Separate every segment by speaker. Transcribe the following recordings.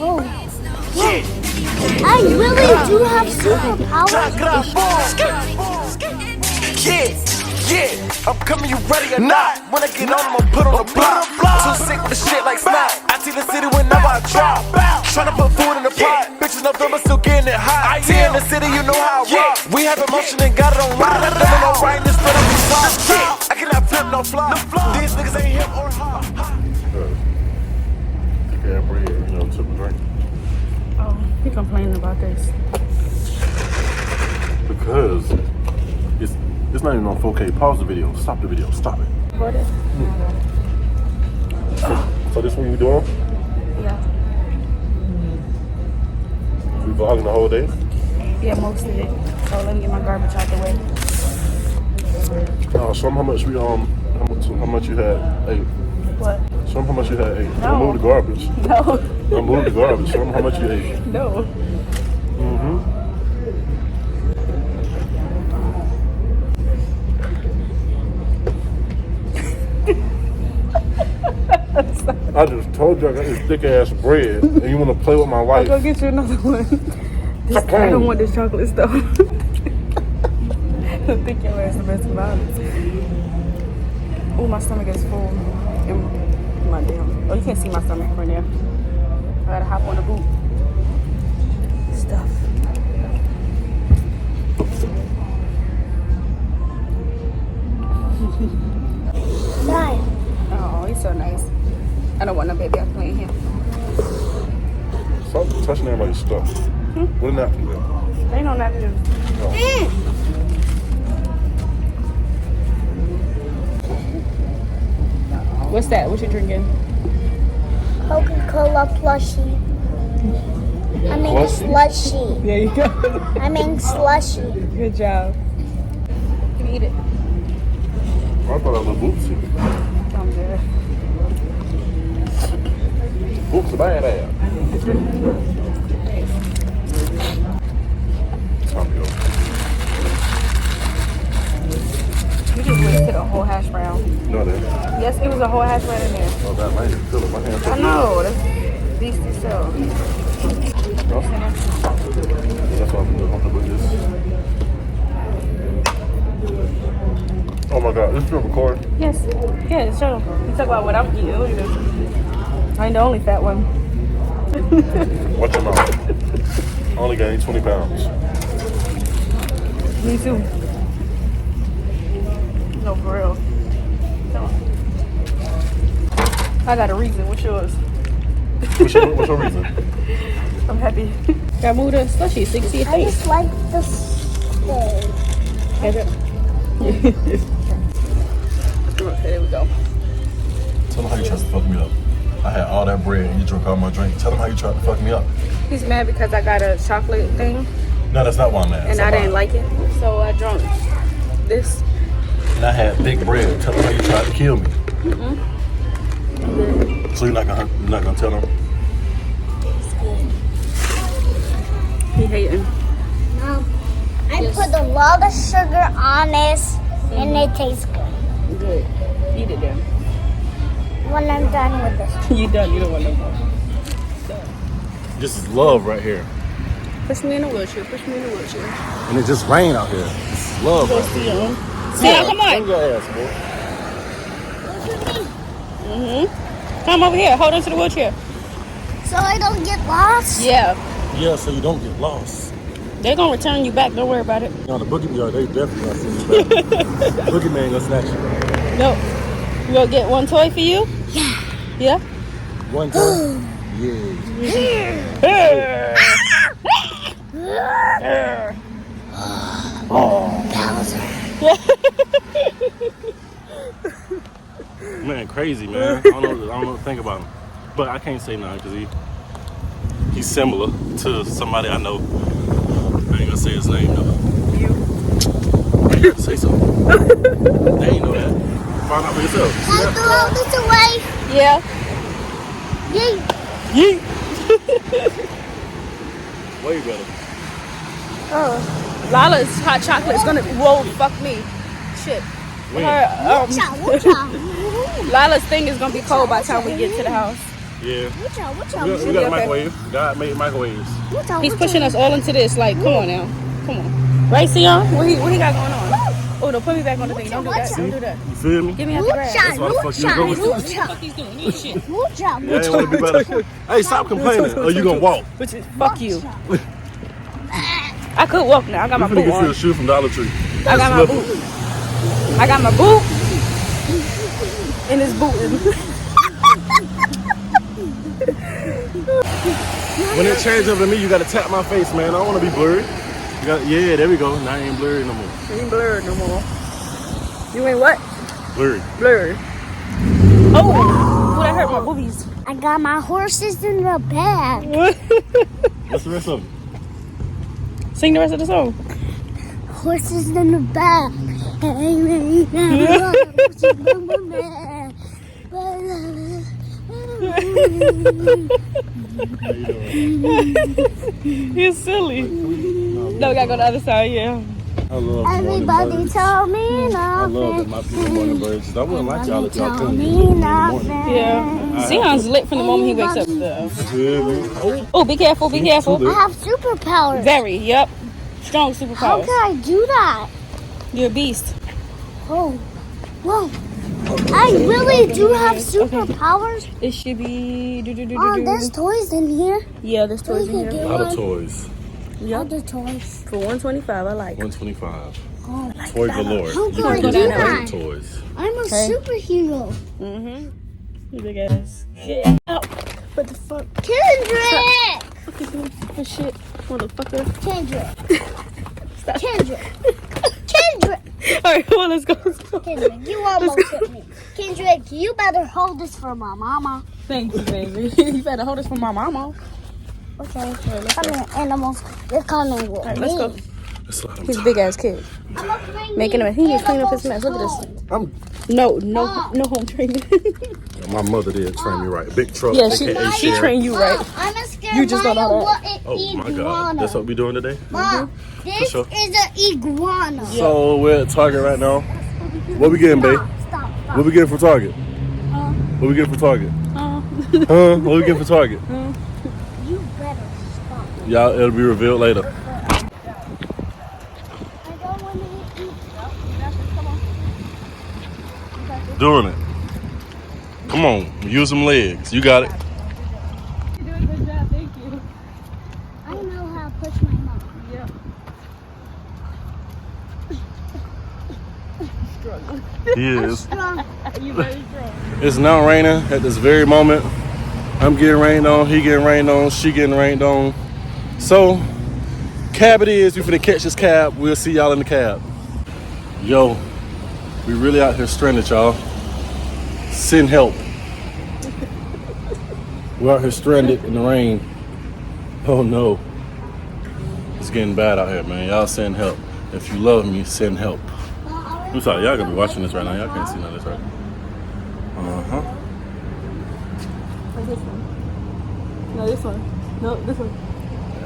Speaker 1: Oh. Yeah. I really do have superpowers.
Speaker 2: Yeah, I'm coming, you ready or not? When I get on, I'ma put on the block. Too sick with the shit like snot. I see the city whenever I drop. Tryna put food in the pot. Bitches November still getting it hot. T in the city, you know how I rock. We have emotion and got it on lock. Living on right, this foot up the top. I cannot flip no flop. These niggas ain't hip or hop.
Speaker 3: Yeah, bread, you know, took a drink.
Speaker 4: Oh, he complaining about this.
Speaker 3: Because it's not even on 4K. Pause the video. Stop the video. Stop it.
Speaker 4: What is?
Speaker 3: So this what you doing?
Speaker 4: Yeah.
Speaker 3: You vlogging the whole day?
Speaker 4: Yeah, most of it. So let me get my garbage out the way.
Speaker 3: Show them how much we how much you had ate.
Speaker 4: What?
Speaker 3: Show them how much you had ate.
Speaker 4: No.
Speaker 3: Don't move the garbage.
Speaker 4: No.
Speaker 3: Don't move the garbage. Show them how much you ate.
Speaker 4: No.
Speaker 3: I just told you I got this thick ass bread, and you want to play with my
Speaker 4: I'll
Speaker 3: life.
Speaker 4: go get you another one. I don't want this chocolate stuff. I think your ass the best violence. Oh, my stomach is full. And my damn. Oh, you can't see my stomach from there. I gotta hop on the boot. Stuff.
Speaker 1: Nine.
Speaker 4: Oh, he's so nice. I don't want no baby out playing him.
Speaker 3: Stop touching everybody's stuff. What a napkin there.
Speaker 4: Ain't no napkins. What's that? What you drinking?
Speaker 1: Coca-Cola plushie. I mean slushy.
Speaker 4: There you go.
Speaker 1: I mean slushy.
Speaker 4: Good job. You can eat it.
Speaker 3: I thought I was Bootsy.
Speaker 4: I'm good.
Speaker 3: Bootsy bad ass.
Speaker 4: You just wasted a whole hash brown.
Speaker 3: No, that.
Speaker 4: Yes, it was a whole hash brown in there.
Speaker 3: Oh, that man, feel it. My hand.
Speaker 4: I know. That's beastie stuff.
Speaker 3: That's what I'm gonna put this. Oh my god, this still recording?
Speaker 4: Yes. Yeah, sure. You talk about what I'm eating. Look at this. I ain't the only fat one.
Speaker 3: Watch your mouth. I only gained 20 pounds.
Speaker 4: Me too. No, for real. No. I got a reason. What's yours?
Speaker 3: What's your reason?
Speaker 4: I'm happy. Got moved to slushy, 68.
Speaker 1: I just like the steak.
Speaker 4: Okay, there we go.
Speaker 3: Tell them how you tried to fuck me up. I had all that bread and you drank all my drink. Tell them how you tried to fuck me up.
Speaker 4: He's mad because I got a chocolate thing
Speaker 3: No, that's not why I'm mad.
Speaker 4: and I didn't like it. So I drank this.
Speaker 3: And I had big bread. Tell them how you tried to kill me. So you're not gonna tell them?
Speaker 4: He hating.
Speaker 1: No. I put a lot of sugar on this and it tastes good.
Speaker 4: Good. Eat it then.
Speaker 1: When I'm done with this.
Speaker 4: You done. You don't want no more.
Speaker 3: This is love right here.
Speaker 4: Push me in a wheelchair. Push me in a wheelchair.
Speaker 3: And it just rained out here. This is love
Speaker 4: Go
Speaker 3: right
Speaker 4: see
Speaker 3: here.
Speaker 4: him. Sia, come
Speaker 3: Bring
Speaker 4: on.
Speaker 3: your ass, boy.
Speaker 4: Come over here. Hold on to the wheelchair.
Speaker 1: So I don't get lost?
Speaker 4: Yeah.
Speaker 3: Yeah, so you don't get lost.
Speaker 4: They're going to return you back. Don't worry about it.
Speaker 3: No, the boogeyman, they definitely gonna send you back. Boogeyman gonna snatch you.
Speaker 4: No. You going to get one toy for you?
Speaker 1: Yeah.
Speaker 4: Yeah?
Speaker 3: One time. Yeah. Man, crazy, man. I don't know what to think about him. But I can't say nothing because he's similar to somebody I know. I ain't gonna say his name though.
Speaker 4: You.
Speaker 3: I got to say something. They ain't know that. Find out for yourself.
Speaker 1: Can I throw this away?
Speaker 4: Yeah.
Speaker 1: Yay.
Speaker 3: Yeet. Way better.
Speaker 4: Oh. Lala's hot chocolate is going to... Whoa, fuck me. Shit.
Speaker 3: When?
Speaker 4: Her,
Speaker 1: Woocha, woocha.
Speaker 4: Lala's thing is going to be cold by the time we get to the house.
Speaker 3: Yeah.
Speaker 1: What
Speaker 3: We got a microwave. God made microwaves.
Speaker 4: He's pushing us all into this. Like, come on now. Come on. Right, Sion? What he got going on? Oh, no, put me back on the thing. Don't do that. Don't do that.
Speaker 3: You feel me?
Speaker 4: Get me out the grass.
Speaker 3: That's why the fuck you going.
Speaker 4: What the fuck he's doing? You shit.
Speaker 3: Yeah, I ain't wanna be better. Hey, stop complaining. Or you gonna walk?
Speaker 4: Fuck you. I could walk now. I got my
Speaker 3: You finna
Speaker 4: boot
Speaker 3: get you a
Speaker 4: on.
Speaker 3: shoe from Dollar Tree.
Speaker 4: I got my boot. I got my boot. And this boot is...
Speaker 3: When it changes up to me, you gotta tap my face, man. I don't wanna be blurry. Yeah, there we go. Now I ain't blurry no more.
Speaker 4: You ain't blurred no more. You ain't what?
Speaker 3: Blurry.
Speaker 4: Blurred. Oh, that hurt my boobies.
Speaker 1: I got my horses in the back.
Speaker 3: What's the rest of them?
Speaker 4: Sing the rest of the song.
Speaker 1: Horses in the back.
Speaker 4: You're silly. No, we gotta go to the other side, yeah.
Speaker 3: I love
Speaker 1: Everybody
Speaker 3: morning birds.
Speaker 1: told me
Speaker 3: I love that
Speaker 1: nothing.
Speaker 3: my people morning birds. I wouldn't like y'all if y'all
Speaker 1: Told
Speaker 3: couldn't
Speaker 1: me
Speaker 3: be in the morning.
Speaker 1: nothing.
Speaker 4: Yeah. Zion's lit from the moment he wakes up, though.
Speaker 3: Feel me?
Speaker 4: Oh, be careful, be careful.
Speaker 1: I have superpowers.
Speaker 4: Very, yep. Strong
Speaker 1: How
Speaker 4: superpowers.
Speaker 1: can I do that?
Speaker 4: You're a beast.
Speaker 1: Oh, whoa. I really do have superpowers.
Speaker 4: It should be...
Speaker 1: Oh, there's toys in here.
Speaker 4: Yeah, there's toys in
Speaker 3: A
Speaker 4: here.
Speaker 3: lot of toys.
Speaker 1: Other toys.
Speaker 4: For 125, I like.
Speaker 3: 125.
Speaker 1: Oh,
Speaker 3: Toy galore.
Speaker 1: How
Speaker 3: You
Speaker 1: can I
Speaker 3: can
Speaker 1: do
Speaker 3: get
Speaker 1: that?
Speaker 3: toys.
Speaker 1: I'm a
Speaker 4: Okay.
Speaker 1: superhero.
Speaker 4: Mm-hmm. You big ass. Yeah. Ow. What the fuck?
Speaker 1: Kendrick!
Speaker 4: Fuck you doing? Oh, shit. Motherfucker.
Speaker 1: Kendrick. Kendrick. Kendrick.
Speaker 4: Alright, come on, let's go.
Speaker 1: Kendrick, you almost hit me. Kendrick, you better hold this for my mama.
Speaker 4: Thank you, baby. You better hold this for my mama.
Speaker 1: Okay.
Speaker 4: Alright, let's go.
Speaker 1: Come here, animals. You're coming with
Speaker 4: Alright,
Speaker 1: me.
Speaker 4: let's go.
Speaker 3: That's a lot of
Speaker 4: He's a big ass kid. Making him. He needs to clean up his mess. Look at this. No home training.
Speaker 3: My mother did train me right. Big truck.
Speaker 4: Yeah,
Speaker 3: AKA
Speaker 4: she
Speaker 3: Sharon.
Speaker 4: trained you right.
Speaker 1: I'm a scared
Speaker 4: You just don't know that.
Speaker 1: what it
Speaker 3: Oh my
Speaker 1: iguana.
Speaker 3: God. That's what we doing today?
Speaker 1: Mom, this
Speaker 3: sure.
Speaker 1: is an iguana.
Speaker 3: So we're at Target right now. What we getting, babe?
Speaker 1: Stop.
Speaker 3: What we getting from Target? What we getting from Target? Huh? What we getting from Target?
Speaker 1: You better stop.
Speaker 3: Y'all, it'll be revealed later.
Speaker 1: I don't want to eat.
Speaker 3: Doing it. Come on, use them legs. You got it.
Speaker 4: You're doing a good job. Thank you.
Speaker 1: I know how to push my mom.
Speaker 4: Yeah.
Speaker 3: He is.
Speaker 1: Strong.
Speaker 4: You very strong.
Speaker 3: It's now raining at this very moment. I'm getting rained on, he getting rained on, she getting rained on. So, cab it is. We finna catch this cab. We'll see y'all in the cab. Yo, we really out here stranded, y'all. Send help. We're out here stranded in the rain. Oh no. It's getting bad out here, man. Y'all send help. If you love me, send help. I'm sorry, y'all gonna be watching this right now. Y'all can't see none of this right now. Uh-huh.
Speaker 4: Like this one. No, this one. No, this one.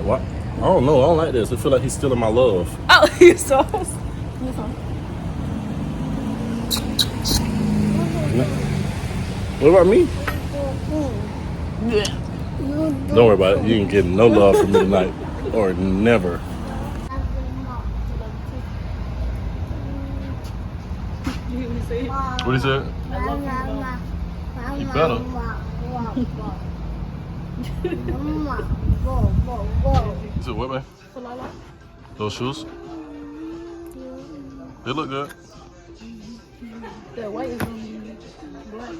Speaker 3: What? I don't know. I don't like this. I feel like he's stealing my love.
Speaker 4: Oh, you saw us. This one.
Speaker 3: What about me?
Speaker 4: Yeah.
Speaker 3: Don't worry about it. You ain't getting no love from me tonight. Or never.
Speaker 4: You hear me say it?
Speaker 3: What he said? You better. You said what, man? Those shoes? They look good.
Speaker 4: The white is gonna be black.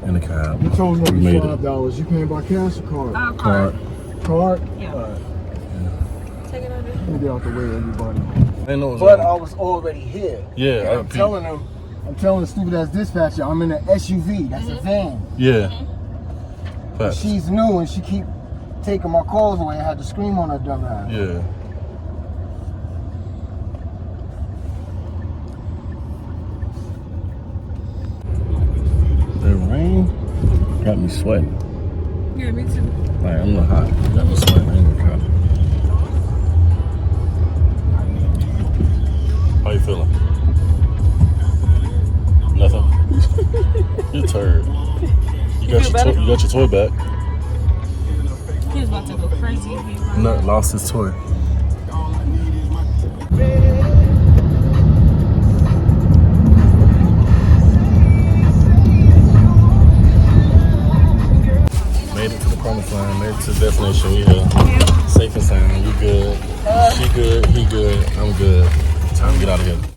Speaker 3: In the cab.
Speaker 5: You told
Speaker 3: We
Speaker 5: me
Speaker 3: made it.
Speaker 5: $5. You paying by cash or card?
Speaker 3: Card.
Speaker 5: Card?
Speaker 4: Yeah.
Speaker 5: All right.
Speaker 4: Take it under.
Speaker 5: Let me get out the way, everybody.
Speaker 3: They know what's
Speaker 5: But
Speaker 3: on.
Speaker 5: I was already here.
Speaker 3: Yeah,
Speaker 5: And I'm telling the stupid ass dispatcher, I'm in an SUV. That's a van.
Speaker 3: Yeah. Facts.
Speaker 5: She's new and she keep taking my calls away. I had to scream on her dumb ass.
Speaker 3: Yeah. The rain got me sweating.
Speaker 4: Yeah, me too.
Speaker 3: Like, I'm a little hot. Got me sweating. I ain't gonna How you feeling? Nothing? You're tired. You got your toy back.
Speaker 4: He was about to go crazy.
Speaker 3: Nut lost his toy. Made it to the promised land, made it to the destination. We here. Safe and sound. We good. She good, he good, I'm good. Time to get out of here.